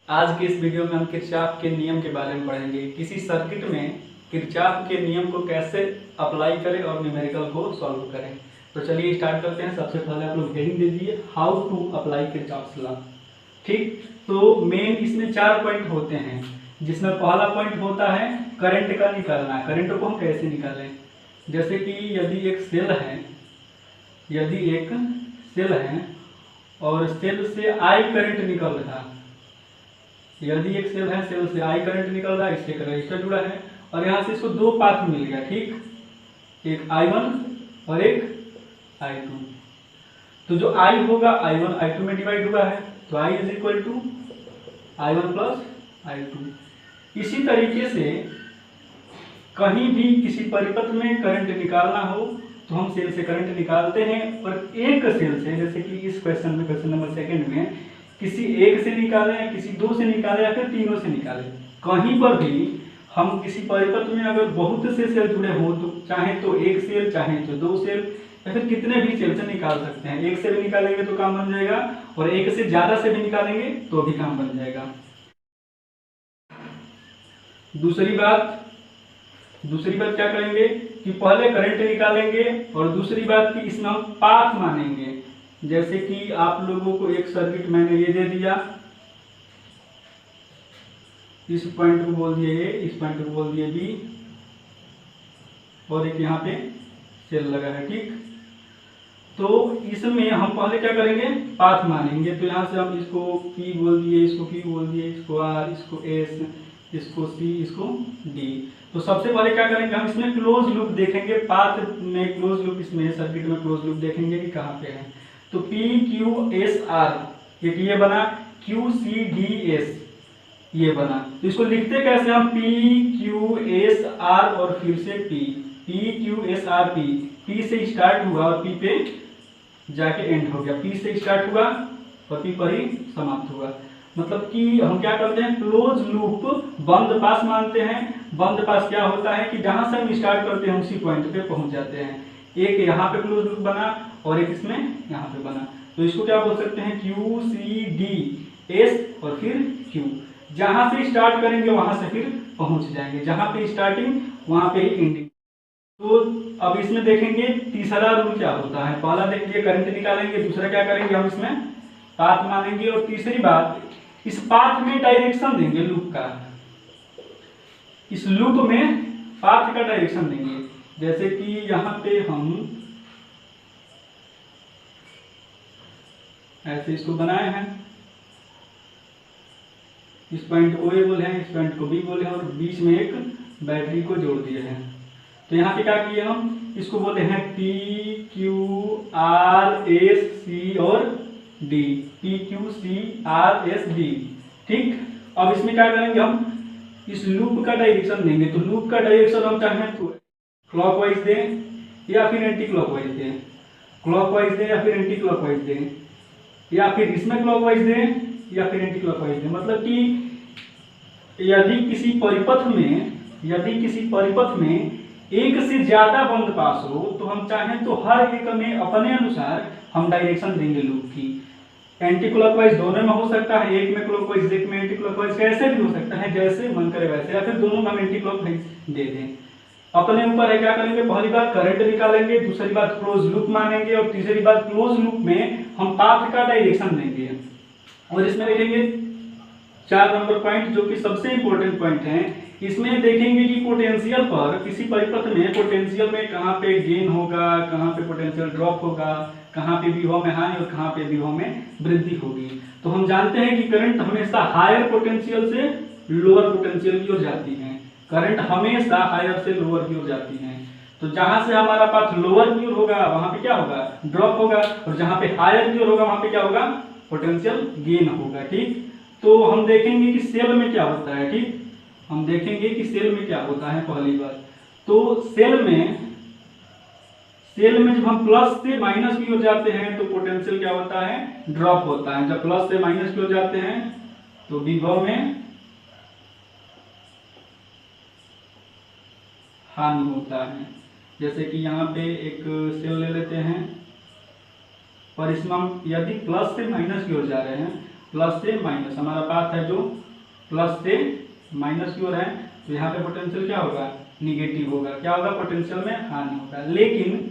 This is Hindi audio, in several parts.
आज के इस वीडियो में हम किरचॉफ के नियम के बारे में पढ़ेंगे। किसी सर्किट में किरचॉफ के नियम को कैसे अप्लाई करें और न्यूमेरिकल को सॉल्व करें। तो चलिए स्टार्ट करते हैं। सबसे पहले आप लोग हेडिंग दे दीजिए, how to apply Kirchhoff's law. ठीक, तो मेन इसमें 4 पॉइंट होते हैं, जिसमें पहला पॉइंट होता है करंट का निकालना। करंट को हम कैसे निकालें, जैसे कि यदि एक सेल है और सेल से आई करंट निकल रहा है, यदि एक सेल है, सेल से आई करंट निकल रहा है, इससे एक रजिस्टर जुड़ा है और यहाँ से इसको दो पाथ मिल गया। ठीक, एक I1 और एक I2। तो जो I होगा I1 I2 में डिवाइड हुआ है, तो I is equal to I1 plus I2। इसी तरीके से कहीं भी किसी परिपथ में करंट निकालना हो तो हम सेल से करंट निकालते हैं और एक सेल से, जैसे कि इस क्वेश्चन में, क्वेश्चन नंबर 2 में, किसी एक से निकालें या किसी दो से निकालें या फिर तीनों से निकालें। कहीं पर भी हम किसी परिपथ में अगर बहुत से सेल जुड़े हों तो चाहे तो एक सेल, चाहे तो दो सेल, या फिर कितने भी सेल से निकाल सकते हैं। एक से भी निकालेंगे तो काम बन जाएगा और एक से ज्यादा से भी निकालेंगे तो भी काम बन जाएगा। दूसरी बात क्या करेंगे कि पहले करंट निकालेंगे और दूसरी बात कि इसमें हम पाथ मानेंगे। जैसे कि आप लोगों को एक सर्किट मैंने ये दे दिया, इस पॉइंट को बोल दिए ए, इस पॉइंट को बोल दिए बी और एक यहाँ पे सेल लगा है। ठीक, तो इसमें हम पहले क्या करेंगे, पाथ मानेंगे। तो यहाँ से हम इसको P बोल दिए, इसको Q बोल दिए, इसको R, इसको S, इसको C, इसको D। तो सबसे पहले क्या करेंगे, हम इसमें क्लोज लूप देखेंगे। पाथ में क्लोज लूप, इसमें सर्किट में क्लोज लूप देखेंगे कि कहाँ पे है। तो P Q S R, एक ये बना, Q C D S ये बना। तो इसको लिखते कैसे हम, P Q S R और फिर से P Q S R P से स्टार्ट हुआ और P पे जाके एंड हो गया। P से स्टार्ट हुआ और P पर ही समाप्त हुआ। मतलब कि हम क्या करते हैं, क्लोज लूप बंद पास मानते हैं। बंद पास क्या होता है कि जहां से हम स्टार्ट करते हैं उसी पॉइंट पे पहुंच जाते हैं। एक यहाँ पे क्लोज लूप बना और एक इसमें यहाँ पे बना। तो इसको क्या बोल सकते हैं, Q C D S और फिर Q। जहां से स्टार्ट करेंगे वहां से फिर पहुंच जाएंगे, जहां पे स्टार्टिंग वहां पे ही एंडिंग। तो अब इसमें देखेंगे तीसरा रूल क्या होता है। पहला देख लिए करंट निकालेंगे, दूसरा क्या करेंगे, हम इसमें पाथ मानेंगे और तीसरी बात, इस पाथ में डायरेक्शन देंगे लूप का। इस लूप में पाथ का डायरेक्शन देंगे। जैसे कि यहाँ पे हम ऐसे इसको बनाए हैं, इस पॉइंट को ए बोले हैं, इस पॉइंट को बी बोले हैं और बीच में एक बैटरी को जोड़ दिए हैं। तो यहाँ पे क्या किए हम, इसको बोले हैं P Q R S C और D, P Q C R S D। ठीक, अब इसमें क्या करेंगे, हम इस लूप का डायरेक्शन देंगे। तो लूप का डायरेक्शन हम चाहें तो क्लॉकवाइज दें या फिर एंटी क्लॉकवाइज दें, क्लॉकवाइज दें या फिर एंटी क्लॉकवाइज दें, या फिर इसमें क्लॉकवाइज दें या फिर एंटी क्लॉकवाइज दें। मतलब कि यदि किसी परिपथ में एक से ज्यादा बंद पास हो तो हम चाहें तो हर एक में अपने अनुसार हम डायरेक्शन देंगे लूप की। एंटी क्लॉकवाइज दोनों में हो सकता है, एक में क्लॉकवाइज एक में एंटी क्लॉकवाइज, कैसे भी हो सकता है, जैसे मन करे वैसे, या फिर दोनों में हम एंटी क्लॉकवाइज दे दें। अपने ऊपर है क्या करेंगे, पहली बात करंट निकालेंगे, दूसरी बात क्लोज लूप मानेंगे और तीसरी बात क्लोज लूप में हम पाथ का डायरेक्शन देंगे। और इसमें देखेंगे 4 नंबर पॉइंट जो कि सबसे इंपॉर्टेंट पॉइंट है। इसमें देखेंगे कि पोटेंशियल पर, किसी परिपथ में पोटेंशियल में कहाँ पे गेन होगा, कहाँ पे पोटेंशियल ड्रॉप होगा, कहाँ पे विभव में हानि और कहाँ पे विभव में वृद्धि होगी। तो हम जानते हैं कि करंट हमेशा हायर पोटेंशियल से लोअर पोटेंशियल की ओर जाती है। करंट हमेशा हायर से लोअर की ओर जाती है। तो जहां से हमारा पाथ लोअर की ओर होगा वहां पे क्या होगा, ड्रॉप होगा, और जहां पे हायर की ओर होगा वहां पे क्या होगा, पोटेंशियल गेन होगा। ठीक, तो हम देखेंगे कि सेल में क्या होता है। ठीक, हम देखेंगे कि सेल में क्या होता है। पहली बात तो सेल में जब हम प्लस से माइनस की ओर जाते हैं तो पोटेंशियल क्या होता है, ड्रॉप होता है। जब प्लस से माइनस की ओर जाते हैं तो विभव में हानि होता है। जैसे कि यहाँ पे एक सेल ले लेते हैं और इसमें हम यदि प्लस से माइनस की ओर जा रहे हैं प्लस से माइनस, हमारा पाथ है जो प्लस से माइनस की ओर है, तो यहाँ पे पोटेंशियल क्या होगा, निगेटिव होगा। क्या होगा, पोटेंशियल में हानि होगा। लेकिन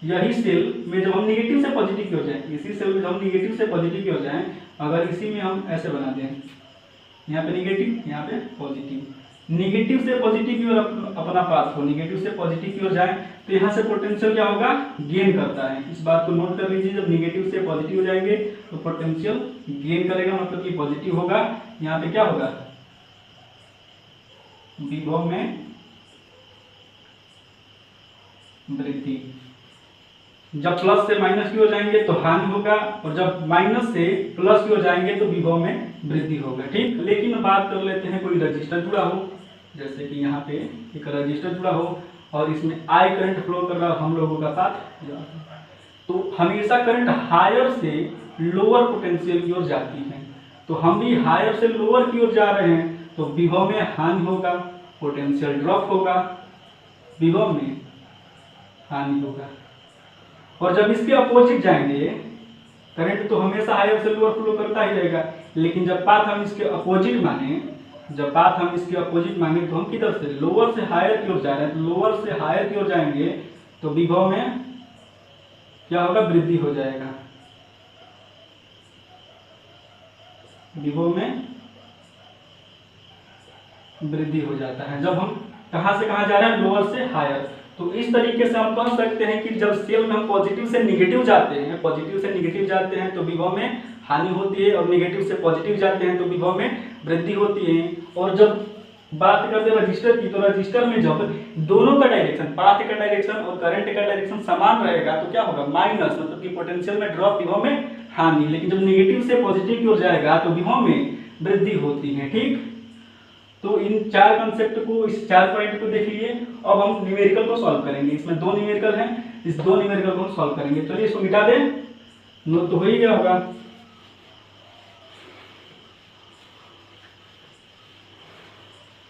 यही सेल में जब हम निगेटिव से पॉजिटिव की ओर जाएं, इसी सेल में जब हम निगेटिव से पॉजिटिव की ओर जाएं, अगर इसी में हम ऐसे बना दें, यहाँ पे निगेटिव, यहाँ पे पॉजिटिव, निगेटिव से पॉजिटिव की ओर अपना पाथ हो, निगेटिव से पॉजिटिव की ओर जाए, तो यहाँ से पोटेंशियल क्या होगा, गेन करता है। इस बात को नोट कर लीजिए, जब निगेटिव से पॉजिटिव हो जाएंगे तो पोटेंशियल गेन करेगा, मतलब कि पॉजिटिव होगा। यहाँ पे क्या होगा, विभव में वृद्धि। जब प्लस से माइनस की ओर जाएंगे तो हानि होगा, और जब माइनस से प्लस की ओर जाएंगे तो विभव में वृद्धि होगा। ठीक, लेकिन बात कर लेते हैं कोई रजिस्टर जुड़ा हो, जैसे कि यहाँ पे एक रजिस्टर जुड़ा हो और इसमें आई करंट फ्लो कर रहा, हम लोगों का पाथ, तो हमेशा करंट हायर से लोअर पोटेंशियल की ओर जाती है। तो हम भी हायर से लोअर की ओर जा रहे हैं, तो विभव में हानि होगा, पोटेंशियल ड्रॉप होगा, विभव में हानि होगा। और जब इसके अपोजिट जाएंगे, करंट तो हमेशा हायर से लोअर फ्लो करता ही रहेगा, लेकिन जब पाथ हम इसके अपोजिट माने, जब पाथ हम इसके अपोजिट मांगे, तो हम किधर से, लोअर से हायर की ओर जा रहे हैं, तो लोअर से हायर की ओर जाएंगे तो विभव में क्या होगा, वृद्धि हो जाएगा, विभव में वृद्धि हो जाता है। जब हम कहां से कहां जा रहे हैं, लोअर से हायर। तो इस तरीके से हम कह सकते हैं कि जब सेल में हम पॉजिटिव से निगेटिव जाते हैं, पॉजिटिव से निगेटिव जाते हैं तो विभव में हानि होती है, और निगेटिव से पॉजिटिव जाते हैं तो विभव में वृद्धि होती है। और जब बात करते हैं रजिस्टर की, तो रजिस्टर में जब दोनों का डायरेक्शन, पाथ का डायरेक्शन और करंट का डायरेक्शन समान रहेगा तो क्या होगा, माइनस, मतलब कि पोटेंशियल में ड्रॉप, विभव में हानि। लेकिन जब निगेटिव से पॉजिटिव की ओर जाएगा तो विभव में वृद्धि होती है। ठीक, तो इन चार कंसेप्ट को, इस चार पॉइंट को देख लिए। अब हम न्यूमेरिकल को सॉल्व करेंगे। इसमें दो न्यूमेरिकल हैं, इस दो न्यूमेरिकल को हम सॉल्व करेंगे। चलिए इसको मिटा दें, नोट तो हो ही गया होगा।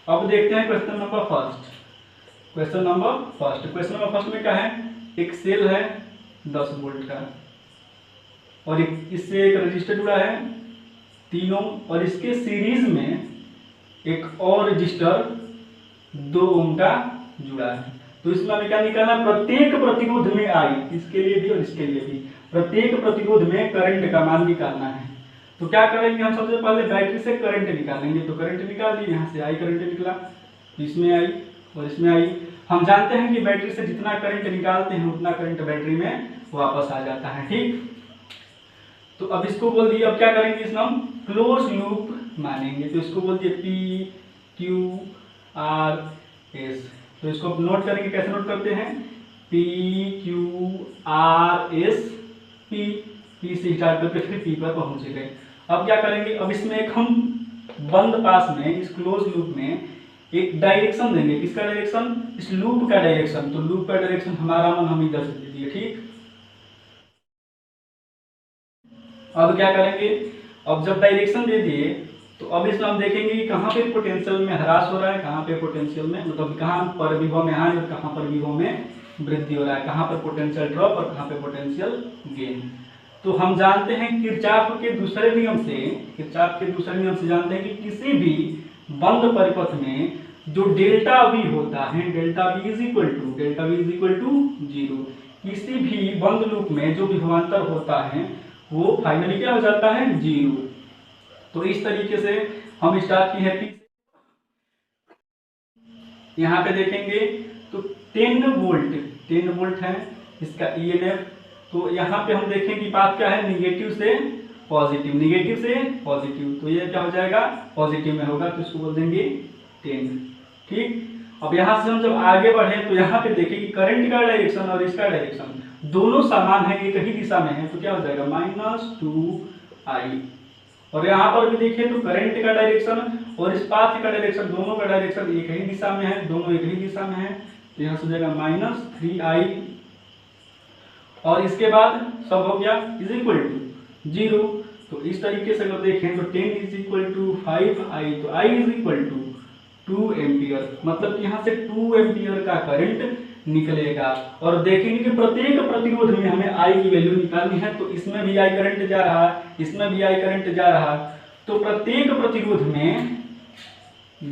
अब देखते हैं question number first. Question number first में क्या है, एक सेल है 10 वोल्ट का, और इससे एक रजिस्टर जुड़ा है 3 ओम, और इसके सीरीज में एक और रजिस्टर 2 ओम का जुड़ा है। तो इसमें हमें क्या निकालना, प्रत्येक प्रतिरोध में आई, इसके लिए भी और इसके लिए भी, प्रत्येक प्रतिरोध में करंट का मान निकालना है। तो क्या करेंगे, हम सबसे पहले बैटरी से करंट निकालेंगे। तो करंट निकाल लिए, यहाँ से आई करंट निकला, इसमें आई और इसमें आई। हम जानते हैं कि बैटरी से जितना करंट निकालते हैं उतना करंट बैटरी में वापस आ जाता है। ठीक, तो अब इसको बोल दिए, अब क्या करेंगे, इसमें हम क्लोज लूप मानेंगे। तो इसको बोल दिए P Q R S। तो इसको नोट करेंगे, कैसे नोट करते हैं, P Q R S P से स्टार्ट करके फिर P पर पहुंच गए। अब क्या करेंगे, अब इसमें एक हम बंद पास में, इस क्लोज लूप में एक डायरेक्शन देंगे। किसका डायरेक्शन, इस लूप का डायरेक्शन। तो लूप का डायरेक्शन हमारा मन हम इधर से दे दिए। ठीक, अब क्या करेंगे, अब जब डायरेक्शन दे दिए तो अब इसमें हम देखेंगे कि कहाँ पे पोटेंशियल में ह्रास हो रहा है, कहाँ पे पोटेंशियल में, मतलब कहाँ पर विभव में हानि और कहाँ पर विभव में वृद्धि हो रहा है, कहाँ पर पोटेंशियल ड्रॉप और कहाँ पे पोटेंशियल गेन। तो हम जानते हैं किरचॉफ के दूसरे नियम से जानते हैं कि किसी भी बंद परिपथ में जो डेल्टा वी होता है, delta V is equal to 0। किसी भी बंद लूप में जो विभवांतर होता है वो फाइनली क्या हो जाता है, 0। तो इस तरीके से हम स्टार्ट की है P। यहाँ पे देखेंगे तो 10 वोल्ट है इसका EMF। तो यहाँ पे हम देखें कि पाथ क्या है, निगेटिव से पॉजिटिव, तो ये क्या हो जाएगा, पॉजिटिव में होगा, तो इसको बोल देंगे 10। ठीक, अब यहाँ से हम जब आगे बढ़े तो यहाँ पे देखें कि करंट का डायरेक्शन और इसका डायरेक्शन दोनों समान है, एक ही दिशा में है, तो क्या हो जाएगा, -2I। और यहाँ पर भी देखें तो करंट का डायरेक्शन और इस पाथ का डायरेक्शन, दोनों का डायरेक्शन एक ही दिशा में है, दोनों एक ही दिशा में है, तो यहाँ से हो जाएगा -3I। और इसके बाद सब हो गया इज इक्वल टू 0। तो इस तरीके से अगर देखें तो 10 इज इक्वल टू 5I, तो I is equal to 2 ampere, मतलब कि यहाँ से 2 एम्पियर का करंट निकलेगा। और देखेंगे कि प्रत्येक प्रतिरोध में हमें आई की वैल्यू निकालनी है, तो इसमें भी आई करंट जा रहा है, इसमें भी आई करंट जा रहा है, तो प्रत्येक प्रतिरोध में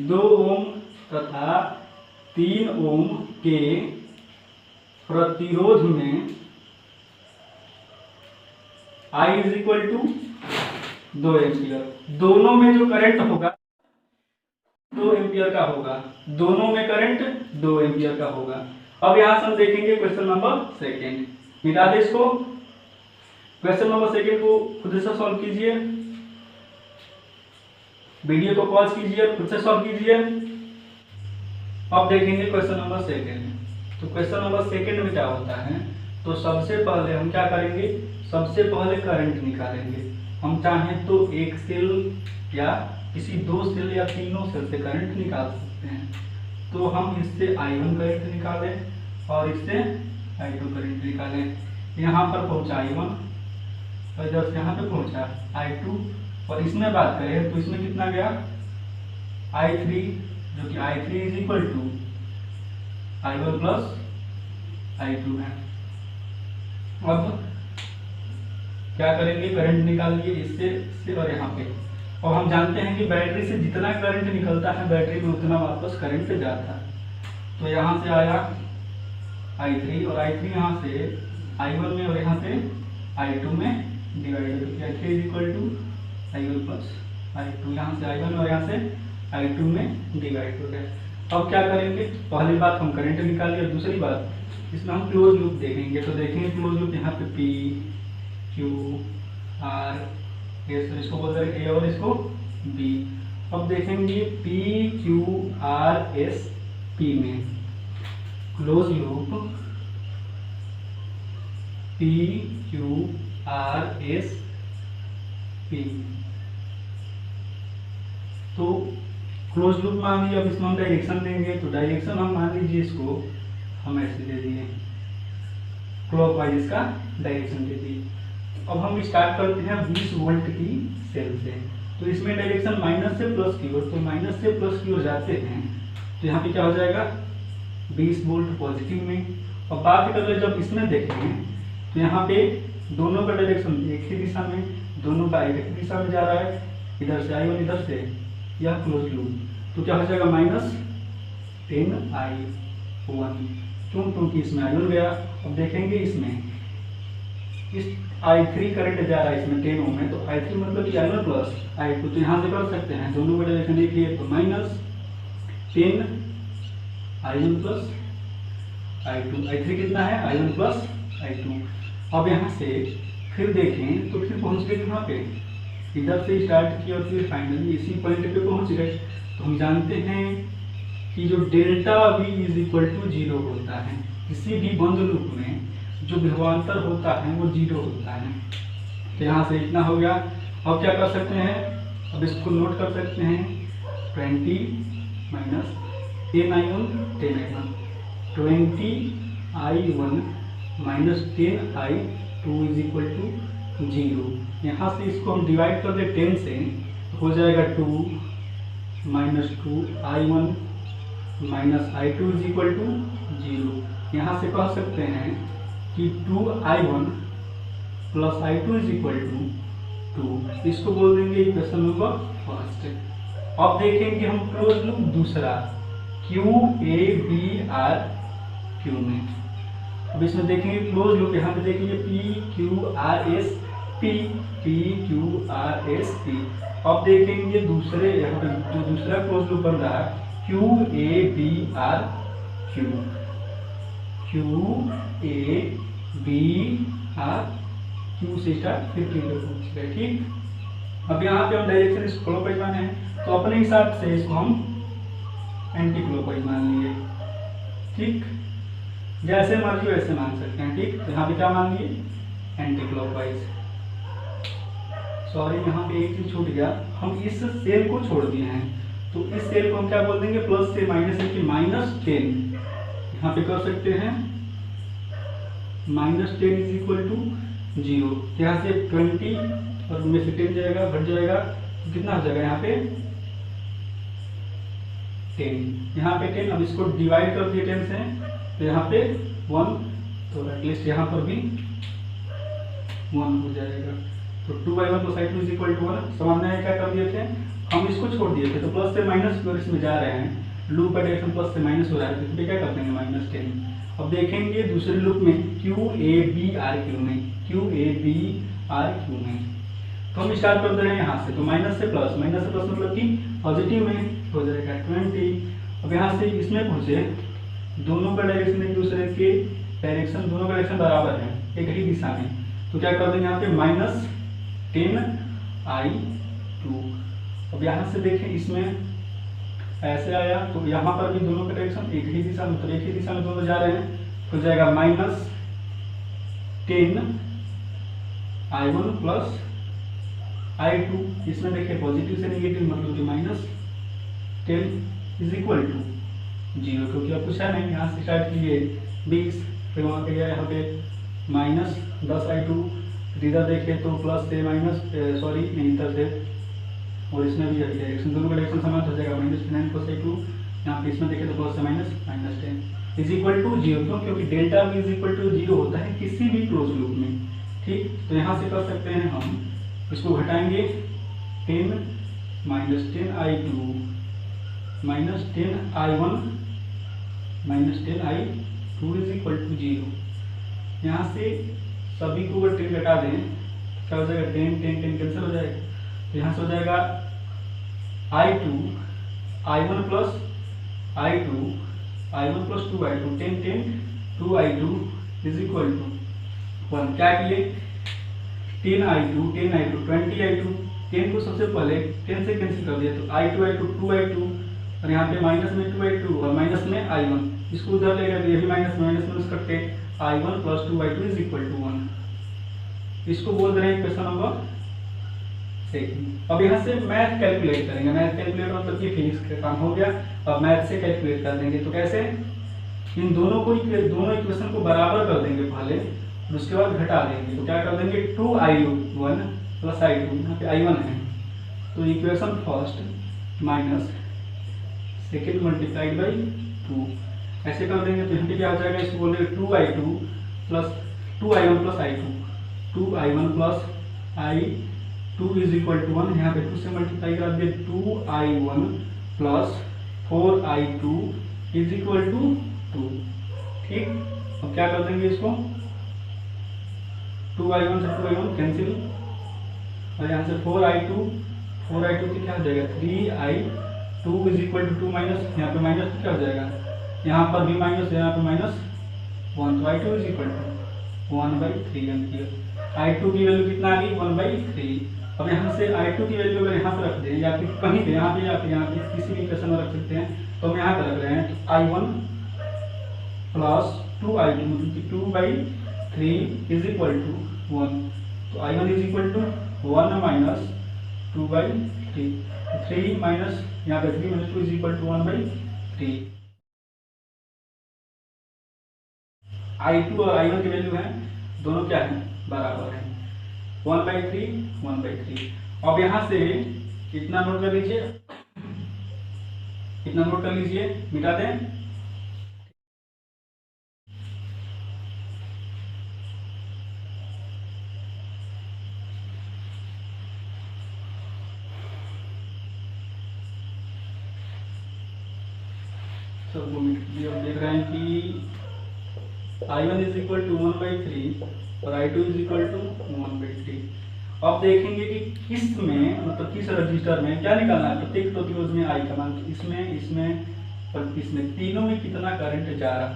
2 ओम तथा 3 ओम के प्रतिरोध में I is equal to 2 ampere. दोनों में जो करंट होगा 2 एम्पियर का होगा, दोनों में करंट 2 एम्पियर का होगा। अब यहां से हम देखेंगे क्वेश्चन नंबर सेकेंड। मिटा दे इसको, क्वेश्चन नंबर सेकेंड को खुद से सॉल्व कीजिए, वीडियो को पॉज कीजिए, खुद से सॉल्व कीजिए। अब देखेंगे क्वेश्चन नंबर सेकेंड। तो क्वेश्चन नंबर सेकेंड में क्या होता है, तो सबसे पहले हम क्या करेंगे, सबसे पहले करंट निकालेंगे। हम चाहें तो एक सेल या किसी 2 सेल या तीनों सेल से करंट निकाल सकते हैं। तो हम इससे I1 करंट निकालें और इससे I2 करंट निकालें। यहाँ पर पहुंचा I1 और इधर से यहाँ पे पहुंचा I2, और इसमें बात करें तो इसमें कितना गया I3, जो कि I3 is equal to I1 plus I2 है। अब क्या करेंगे, करंट निकाल लिए इससे और यहाँ पे। और हम जानते हैं कि बैटरी से जितना करंट निकलता है बैटरी में उतना वापस करंट जाता है। तो यहाँ से आया I3 और I3 यहाँ से I1 में और यहाँ से I2 में डिवाइड हो गया। I3 is equal to I1 plus I2, यहाँ से I1 और यहाँ से I2 में डिवाइड हो गया। अब क्या करेंगे, पहली बात हम करंट निकाल लिया, दूसरी बात इसमें हम क्लोज लूप देखेंगे। तो देखेंगे क्लोज लूप यहाँ पे P Q R S, इसको बोलते हैं A और इसको B। अब देखेंगे P Q R S P में close loop P Q R S P, तो क्लोज लूप मान लीजिए। अब इसमें हम डायरेक्शन देंगे, तो डायरेक्शन हम मान लीजिए इसको हम ऐसे दे दिए, क्लॉकवाइज इसका डायरेक्शन दे दिए। अब हम स्टार्ट करते हैं 20 वोल्ट की सेल से। तो इसमें डायरेक्शन माइनस से प्लस की ओर, तो माइनस से प्लस की ओर जाते हैं, तो यहाँ पे क्या हो जाएगा 20 वोल्ट पॉजिटिव में। और बात करें जब इसमें देखेंगे तो यहाँ पे दोनों का डायरेक्शन एक ही दिशा में, दोनों का एक ही दिशा में जा रहा है, इधर से I1 इधर से, यह क्लोज लूप। तो क्या हो जाएगा माइनस 10I1, क्योंकि इसमें I1 गया। अब देखेंगे इसमें इस I3 करंट जा रहा है इसमें 10 ओम है, तो I3 मतलब कि I1 प्लस I2, तो यहाँ से कर सकते हैं दोनों का डायरेक्शन एक ही है, तो minus 10 I1 plus I2। I3 कितना है I1 प्लस I2। अब यहाँ से फिर देखें तो फिर पहुँच गए यहाँ पे, इधर से स्टार्ट किया और फिर फाइनली इसी पॉइंट पे पहुँच गए। तो हम जानते हैं कि जो delta V is equal to 0 होता है, किसी भी बंद लूप में जो विभवांतर होता है वो 0 होता है। तो यहाँ से इतना हो गया। अब क्या कर सकते हैं, अब इसको नोट कर सकते हैं 20 minus 10I1 10I1, 20I1 minus 10I2 is equal to 0। यहाँ से इसको हम डिवाइड कर दे 10 से, तो हो जाएगा 2 minus 2I1 minus I2 is equal to 0। यहाँ से कह सकते हैं कि 2I1 plus I2 is equal to 2। इसको बोल देंगे इक्वेशन नंबर फर्स्ट। अब देखेंगे हम क्लोज लूप दूसरा QABR Q में। अब इसमें देखेंगे क्लोज लूप, यहाँ पे देखेंगे PQRS P PQRS P। अब देखेंगे दूसरे यहाँ पे जो दूसरा क्लोज लूप बन रहा है QABR Q, QABR Q से स्टार्ट फिर Q पे पहुँच गए। ठीक, अब यहाँ पे हम डायरेक्शन इस क्लॉकवाइज माने हैं, तो अपने हिसाब से इसको हम एंटी क्लॉकवाइज मान लिए। ठीक, जैसे मर्जी वैसे मान सकते हैं। ठीक, तो यहाँ पे क्या मान लिए एंटी क्लॉकवाइज। सॉरी यहाँ पे एक चीज छूट गया, हम इस सेल को छोड़ दिए हैं, तो इस सेल को हम क्या बोल देंगे प्लस से माइनस की -10। यहाँ पे कर सकते हैं -10 इज इक्वल टू 0। यहाँ से 20 और उनमें से 10 जाएगा, घट जाएगा, तो कितना हो जाएगा यहाँ पे 10। यहाँ पे 10, अब इसको डिवाइड कर दिए 10 से, तो यहाँ पे 1, तो एटलीस्ट यहाँ पर भी 1 हो जाएगा। तो 2i1 + i2 = 1। सामान्य क्या कर दिए थे हम, इसको छोड़ दिए थे, तो प्लस से माइनस की ओर इसमें जा रहे हैं, लूप का डायरेक्शन प्लस से माइनस हो रहा है, तो क्या कर देंगे -10। अब देखेंगे दूसरे लूप में QABRQ में, QABRQ में, तो हम स्टार्ट कर दे रहे हैं यहाँ से, तो माइनस से प्लस मतलब कि पॉजिटिव में हो जाएगा 20। अब यहाँ से इसमें पहुँचे, दोनों का डायरेक्शन एक दूसरे के डायरेक्शन, दोनों का डायरेक्शन बराबर है, एक ही दिशा में, तो क्या कर देंगे यहाँ पे -10i2। अब यहाँ से देखें, इसमें ऐसे आया, तो यहाँ पर भी दोनों का डायरेक्शन एक ही दिशा में, तो एक ही दिशा में दोनों जा रहे हैं, तो जाएगा -10i1 + i2। इसमें देखिए पॉजिटिव से नेगेटिव मतलब कि -10 = 0, क्योंकि अब कुछ है नहीं, यहाँ से स्टार्ट किए 20, फिर वहाँ पे गया यहाँ पे -10i2, इधर देखें तो प्लस से माइनस, सॉरी नहीं इधर से, और इसमें भी डायरेक्शन, दोनों का डायरेक्शन समान हो जाएगा -9 + i2। यहाँ पे इसमें देखें तो प्लस से -10 = 0, क्यों? क्योंकि डेल्टा v = 0 होता है किसी भी क्लोज लूप में, ठीक। तो यहाँ से कर सकते हैं हम, इसको घटाएंगे 10 - 10i2 - 10i1 - 10i2 = 0। यहाँ से सभी को अगर 10 घटा दें, क्या हो जाएगा, 10 10 10 कैंसिल हो जाएगा, तो यहाँ से हो जाएगा i1 + i2 i1 + 2i2 10 10 2i2 = 1। क्या किए, 10i2 20i2, 10 को सबसे पहले 10 से कैंसिल कर दिया, तो i2 2i2, और यहाँ पे माइनस में 2i2 और माइनस में i1, इसको उधर लेगा तो ये भी माइनस करके i1 + 2i2 = 1। इसको बोल रहे हैं क्वेश्चन नंबर 2। अब यहाँ से मैथ कैलकुलेट करेंगे, मैथ कैलकुलेट मतलब कि फिजिक्स का काम हो गया, अब मैथ से कैलकुलेट कर देंगे। तो कैसे, इन दोनों इक्वेशन को बराबर कर देंगे पहले, और उसके बाद घटा देंगे, तो क्या कर देंगे 2i1 + i2, यहाँ पे i1 है, तो equation first minus second multiplied by 2, ऐसे कर देंगे। तो यहाँ पे क्या हो जाएगा, इसको बोल रहे 2i1 + i2 = 1। यहाँ पे 2 से मल्टीप्लाई कर दिए, 2i1 + 4i2 = 2, ठीक। अब क्या कर देंगे इसको, 2i1 से 2i1 कैंसिल, और यहाँ से 4i2 से क्या हो जाएगा 3i2 = 2 माइनस, यहाँ पे माइनस क्या हो जाएगा, यहाँ पर भी माइनस, यहाँ पे -1, तो i2 = 1/3 एम्पियर। i2 की वैल्यू कितना आ गई, 1/3। अब यहाँ से i2 की वैल्यू अगर यहाँ पे रख दें, या फिर कहीं पे यहाँ पे किसी भी इक्वेशन में रख सकते हैं, तो हम यहाँ पे रख रहे हैं, तो i1 + 2i2 मतलब कि 2/3 = 1, तो i1 = 1 - 2/3, 3 माइनस यहाँ पे 3 - 2 = 1/3। i2 और i1 की वैल्यू है, दोनों क्या है, बराबर है, 1/3। अब यहाँ से कितना नोट कर लीजिए, मिटा दें, सबको मिट दिया। देख रहे हैं कि i1 = 1/3 और i2 = 1/3। अब देखेंगे कि किस में, मतलब किस रजिस्टर में क्या निकालना है, प्रत्येक प्रतिरोध में i का मान, इसमें और इसमें, तीनों में कितना करंट जा रहा है।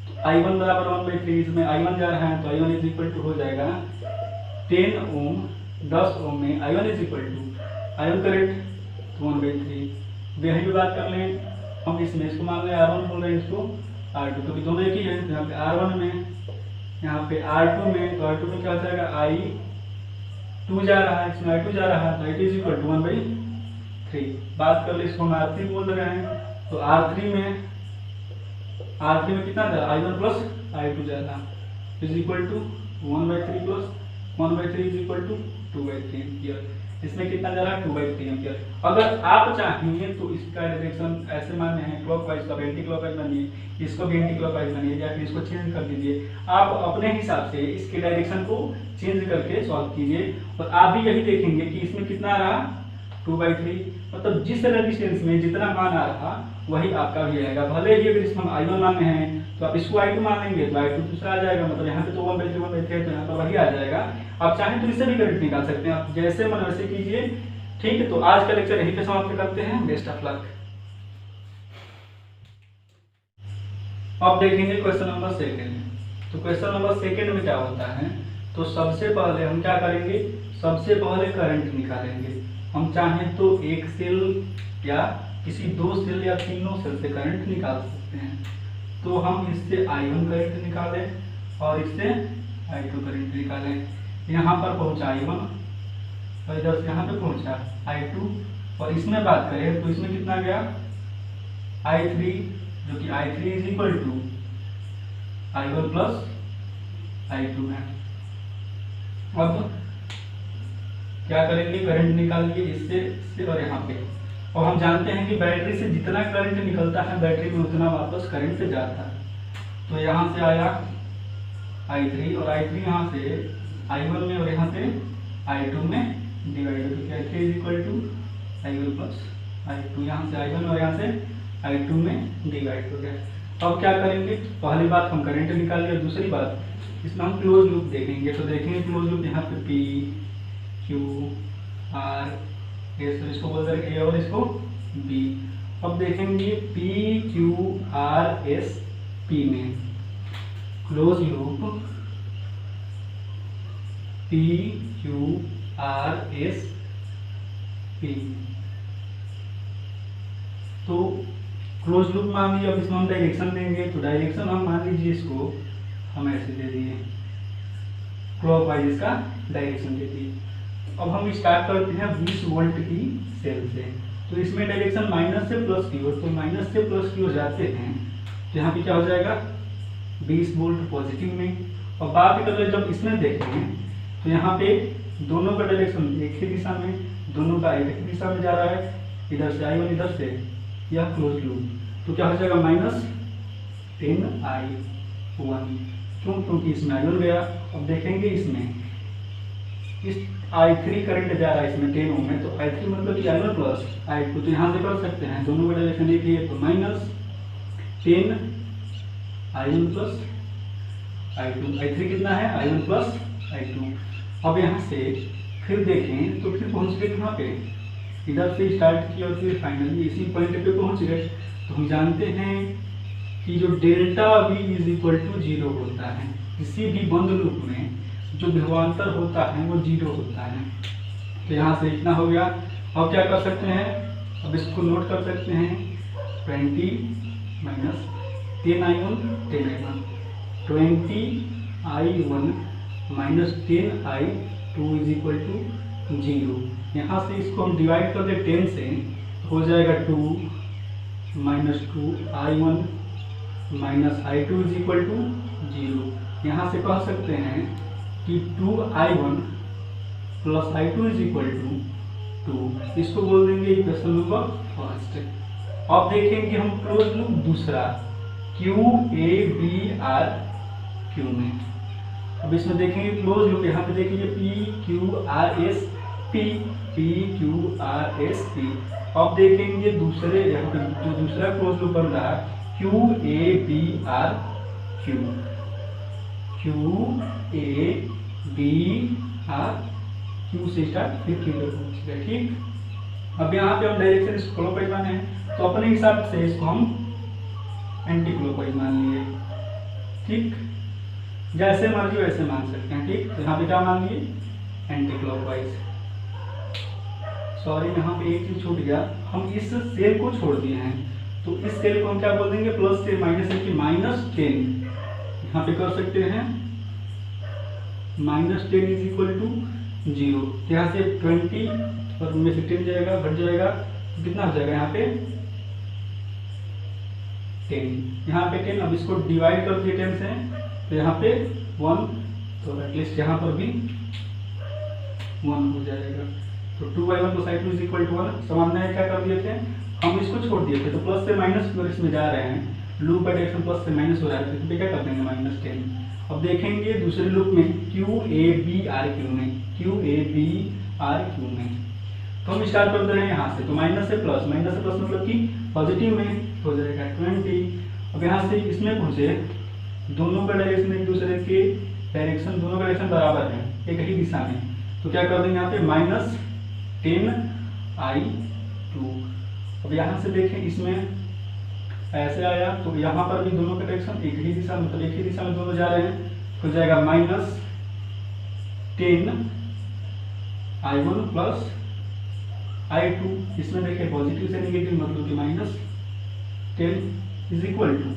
तो i1 = 1/3, इसमें i1 जा रहा है, तो i1 = हो जाएगा 10 ओम, 10 ओम में i1 करंट 1/3। यही भी बात कर लें हम, इसमें इसको मान लें R1 बोल रहे हैं, इसको R2, क्योंकि दोनों एक ही है। यहाँ पे R1 में, यहाँ पे R2 में, तो R2 में क्या हो जाएगा, i2 जा रहा है, इसमें i2 जा रहा है, तो i2 = 1/3। बात कर ले, इसको हम R3 बोल रहे हैं, तो R3 में कितना था, i1 + i2 जा रहा है, = 1/3 + 1/3 इज इक्वल टू 2/3 एम्पियर। इसमें कितना जा रहा है 2/3 एम्पियर। अगर आप चाहेंगे तो इसका डायरेक्शन ऐसे माने हैं क्लॉकवाइज का एंटी क्लॉकवाइज मानिए, इसको भी एंटी क्लॉकवाइज मानिए, या फिर इसको चेंज कर दीजिए। आप अपने हिसाब से इसके डायरेक्शन को चेंज करके सॉल्व कीजिए और आप भी यही देखेंगे कि इसमें कितना रहा 2/3, मतलब जिस रेजिस्टेंस में जितना मान आ रहा वही आपका भी आएगा। भले ही अगर इसमें हम I1 मान रहे हैं तो आप इसको I2 मान लेंगे तो I2 दूसरा आ जाएगा, मतलब यहाँ पे तो 1/3 है तो यहाँ पर वही आ जाएगा। आप चाहें तो इससे भी करंट निकाल सकते हैं, आप जैसे मन वैसे कीजिए। ठीक है, तो आज का लेक्चर यहीं पे समाप्त करते हैं। Best of luck. अब देखेंगे क्वेश्चन नंबर 2। तो क्वेश्चन नंबर 2 में क्या होता है, तो सबसे पहले हम क्या करेंगे, सबसे पहले करंट निकालेंगे। हम चाहें तो एक सेल या किसी 2 सेल या तीनों सेल से करंट निकाल सकते हैं। तो हम इससे I1 करंट निकालें और इससे I2 करंट निकालें। यहाँ पर पहुंचा I1 और इधर से यहाँ पे पहुंचा I2, और इसमें बात करें तो इसमें कितना गया I3, जो कि I3 is equal to I1 plus I2 है। अब क्या करेंगे, करंट निकालिए इससे और यहाँ पे। और हम जानते हैं कि बैटरी से जितना करंट निकलता है बैटरी में उतना वापस करंट जाता है। तो यहाँ से आया I3 और I3 यहाँ से I1 में और यहाँ से I2 में डिवाइड हो गया। I3 is equal to I1 plus I2, यहाँ से I1 और यहाँ से I2 में डिवाइड हो गया। अब क्या करेंगे, पहली बात हम करंट निकालिए और दूसरी बात इसमें हम क्लोज लूप देखेंगे। तो देखेंगे क्लोज लूप यहाँ पे P Q R S, इसको बोल देंगे A और इसको B। अब देखेंगे P Q R S P में close loop P Q R S P। तो क्लोज लूप मान लीजिए, अब इसमें हम डायरेक्शन देंगे। तो डायरेक्शन हम मान लीजिए इसको हम ऐसे दे दिए, क्लॉकवाइज इसका डायरेक्शन दे दिए। अब हम स्टार्ट करते हैं 20 वोल्ट की सेल से। तो इसमें डायरेक्शन माइनस से प्लस की ओर, तो माइनस से प्लस की ओर जाते हैं तो यहाँ पे क्या हो जाएगा 20 वोल्ट पॉजिटिव में। और बात करें जब इसमें देखेंगे तो यहाँ पे दोनों का डायरेक्शन एक ही दिशा में, दोनों का एक ही दिशा में जा रहा है, इधर से I1 इधर से, यह क्लोज लूप। तो क्या हो जाएगा -10I1, क्यों, क्योंकि इसमें I1 गया। अब देखेंगे इसमें इस I3 करंट जा रहा है इसमें 10 ओम में, तो I3 मतलब कि I1 प्लस I2। तो यहाँ से कर सकते हैं, दोनों का डायरेक्शन एक ही है, तो -10 I1 प्लस I2। I3 कितना है I1 प्लस I2। अब यहाँ से फिर देखें तो फिर पहुँच गए कहाँ पे, इधर से स्टार्ट किया और फिर फाइनली इसी पॉइंट पे पहुँच गए। तो हम जानते हैं कि जो delta V is equal to 0 होता है। किसी भी बंद लूप में जो विभवांतर होता है वो 0 होता है। तो यहाँ से इतना हो गया। अब क्या कर सकते हैं, अब इसको नोट कर सकते हैं 20 minus 10I1 10I1, 20I1 minus 10I2 is equal to 0। यहाँ से इसको हम डिवाइड कर दे 10 से, हो जाएगा 2 minus 2I1 minus I2 is equal to 0। यहाँ से कह सकते हैं कि 2I1 plus I2 is equal to 2। इसको बोल देंगे इक्वेशन नंबर फर्स्ट। अब देखेंगे हम क्लोज लूप दूसरा QABR Q में। अब इसमें देखेंगे क्लोज लूप, यहाँ पे देखिए PQRS P। अब देखेंगे दूसरे, यहाँ पे जो दूसरा क्लोज लूप बन रहा है QABR Q से स्टार्ट फिर Q पे पहुँच गए। ठीक, अब यहाँ पे हम डायरेक्शन इसको क्लॉकवाइज माने हैं, तो अपने हिसाब से इसको हम एंटी क्लॉकवाइज मान लिए। ठीक, जैसे मर्जी वैसे मान सकते हैं। ठीक, तो यहाँ पे क्या मान लिए एंटी क्लॉकवाइज। सॉरी, यहाँ पे एक चीज छूट गया, हम इस सेल को छोड़ दिए हैं। तो इस सेल को हम क्या बोल देंगे, प्लस से माइनस है कि -10 यहाँ पे कर सकते हैं, -10 इज इक्वल टू 0। यहाँ से 20 और उनमें से 10 जाएगा, घट जाएगा, तो कितना हो जाएगा यहाँ पे 10। यहाँ पे 10, अब इसको डिवाइड कर दिए 10 से, तो यहाँ पे 1, तो एटलीस्ट यहाँ पर भी 1 हो जाएगा। तो 2i1 plus i2 is equal to 1। सामान्य क्या कर दिए थे हम, इसको छोड़ दिए थे, तो प्लस से माइनस की ओर इसमें जा रहे हैं, लूप का डायरेक्शन प्लस से माइनस हो रहा है, तो क्या कर देंगे -10। अब देखेंगे दूसरे लूप में QABRQ में, QABRQ में, तो हम स्टार्ट कर दे रहे हैं यहाँ से, तो माइनस से प्लस मतलब कि पॉजिटिव में हो जाएगा 20। अब यहाँ से इसमें पहुँचे, दोनों का डायरेक्शन एक दूसरे के डायरेक्शन, दोनों का डायरेक्शन बराबर है, एक ही दिशा में, तो क्या कर देंगे यहाँ पे -10i2। अब यहाँ से देखें, इसमें ऐसे आया, तो यहाँ पर भी दोनों का डायरेक्शन एक ही दिशा, मतलब एक ही दिशा में दोनों जा रहे हैं, तो जाएगा -10i1 प्लस i2। इसमें देखिए पॉजिटिव से नेगेटिव, मतलब कि -10 इज इक्वल टू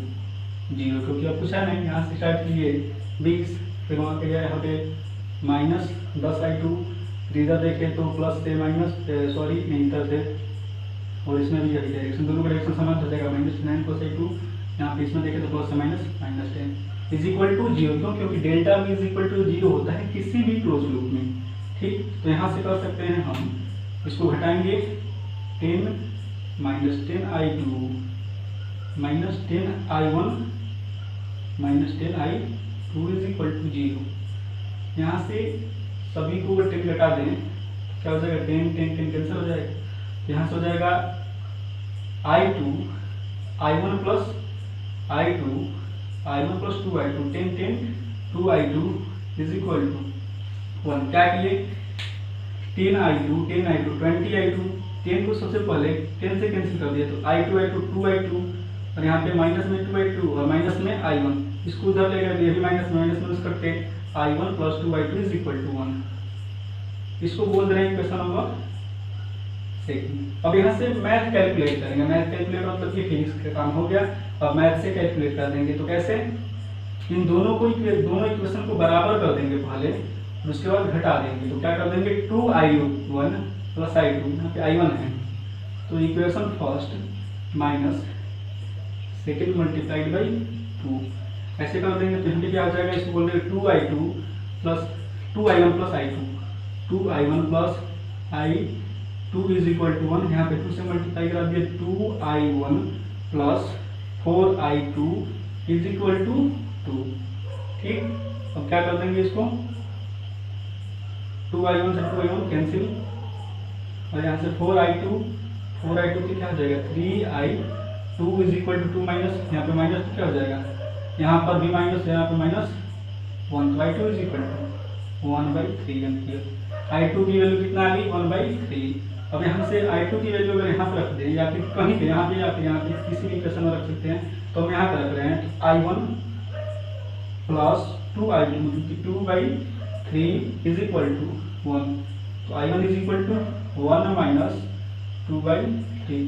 0, क्योंकि अब पूछा नहीं, यहाँ से स्टार्ट किए 20, फिर वहाँ पे गया, यहाँ पे -10i2, इधर देखें तो प्लस से माइनस, सॉरी नहीं इधर से, और इसमें भी यही डायरेक्शन, दोनों का डायरेक्शन समान हो जाएगा, -9 प्लस i2, यहाँ पे इसमें देखें तो प्लस से -10 इज इक्वल टू 0। क्यों? क्योंकि डेल्टा भी इज इक्वल टू 0 होता है किसी भी क्लोज लूप में। ठीक, तो यहाँ से कर सकते हैं हम, इसको घटाएंगे 10 -10i2 -10i1 is equal to 0। यहाँ से सभी को 10 घटा दें, क्या हो जाएगा, 10 कैंसिल हो जाएगा, यहाँ से हो जाएगा i1 plus i2 plus 2i2, 10 2i2 is equal to 1। क्या किए, 10i2 20i2, 10 को सबसे पहले 10 से कैंसिल कर दिया, तो i2 2i2, और यहाँ पे माइनस में 2i2 और माइनस में i1, इसको उधर लेकर ये भी माइनस माइनस करके i1 plus 2i2 is equal to 1। इसको बोल रहे हैं क्वेश्चन नंबर सेकंड। अब यहाँ से मैथ कैलकुलेट करेंगे, मैथ कैलकुलेट मतलब कि फिजिक्स का काम हो गया, अब मैथ से कैलकुलेट कर देंगे। तो कैसे, इन दोनों इक्वेशन को बराबर कर देंगे पहले, उसके बाद घटा देंगे, तो क्या कर देंगे 2i1 प्लस i2, यहाँ पे i1 है, तो equation first minus second multiplied by 2, ऐसे कर देंगे। तो यहाँ पे क्या हो जाएगा, इसको बोल देंगे 2i1 plus i2, 2i1 plus i2 is equal to 1। यहाँ पे 2 से मल्टीप्लाई करा दिए, 2i1 plus 4i2 is equal to 2। ठीक, अब क्या कर देंगे इसको, 2i1 से 2i1 कैंसिल, और यहाँ से 4i2 की क्या हो जाएगा 3i2 is equal to 2 minus, यहाँ पे माइनस तो क्या हो जाएगा, यहाँ पर भी माइनस, यहाँ पे -1, तो i2 is equal to 1/3 ampere. i2 की वैल्यू कितना आ गई 1/3। अब यहाँ से i2 की वैल्यू अगर यहाँ पर रख दें, या फिर कहीं पे यहाँ पे या फिर यहाँ पे किसी भी इक्वेशन में रख सकते हैं, तो हम यहाँ पर रख रहे हैं i1 प्लस 2i2 मतलब कि 2/3 इज इक्वल टू 1। तो i1 is equal to 1 minus 2/3,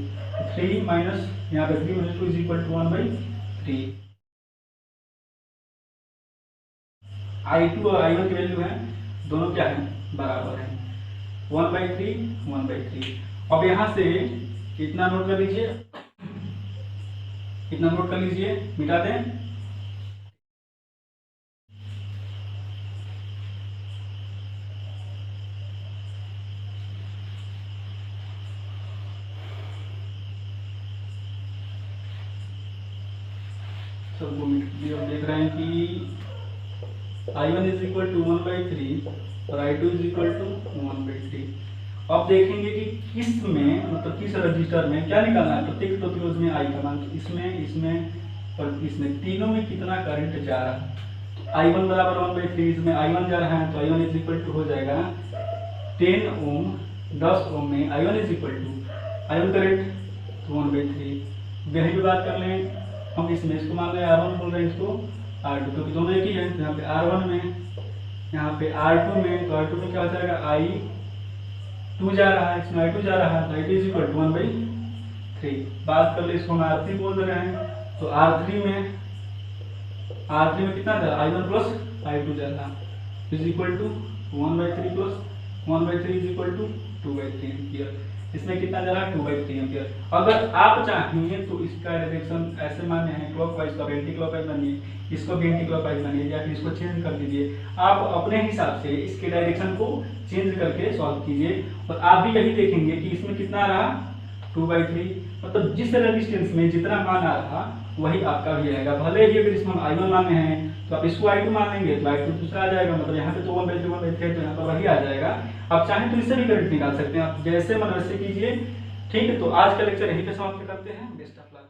3 minus यहाँ पे 3 minus 2 is equal to 1/3। i2 और i1 की वैल्यू है, दोनों क्या है, बराबर है, 1/3। अब यहाँ से कितना नोट कर लीजिए, कितना नोट कर लीजिए, मिटा दें, सबको मिट दिया। देख रहे हैं कि i1 इज इक्वल टू 1/3 और i2 इज इक्वल टू 1/3। अब देखेंगे कि किस में, मतलब किस रजिस्टर में क्या निकालना है, प्रत्येक प्रतिरोध में i का मान, इसमें और इसमें, तीनों में कितना करंट जा रहा है। i1 बराबर 1/3, इसमें i1 जा रहा है, तो i1 इज इक्वल टू हो जाएगा 10 ओम, 10 ओम में i1 is equal to i1 current तो 1/3। यही भी बात कर लें हम, इसमें इसको मान रहे हैं R1, बोल रहे हैं इसको R2, क्योंकि दोनों एक ही है, तो यहाँ पे R1 में, यहाँ पे R2 में, तो R2 में क्या हो जाएगा, i2 जा रहा है, इसमें i2 जा रहा है, तो i2 इज इक्वल टू 1/3। बात कर ले, इसको हम R3 बोल रहे हैं, तो R3 में कितना जा रहा है, i1 प्लस i2 जा रहा है, is equal to 1/3 plus 1/3 is equal to 2/3 ampere. इसमें कितना जा रहा है 2/3 एम्पियर। अगर आप चाहें तो इसका डायरेक्शन ऐसे माने हैं क्लॉकवाइज तो एंटी क्लॉकवाइज मानिए, इसको भी एंटी क्लॉकवाइज मानिए, या फिर इसको चेंज कर दीजिए। आप अपने हिसाब से इसके डायरेक्शन को चेंज करके सॉल्व कीजिए और आप भी यही देखेंगे कि इसमें कितना रहा 2/3, मतलब जिस रेजिस्टेंस में जितना मान आ रहा वही आपका भी आएगा। भले ही अगर इसमें I1 माने हैं तो आप इसको I2 मानेंगे तो I2 दूसरा आ जाएगा, मतलब यहाँ पे तो 1/3 1/3 तो यहाँ पर वही आ जाएगा। आप चाहें तो इससे भी करंट निकाल सकते हैं, आप जैसे मन वैसे कीजिए। ठीक है, तो आज का लेक्चर यहीं पे समाप्त करते हैं। Best of luck.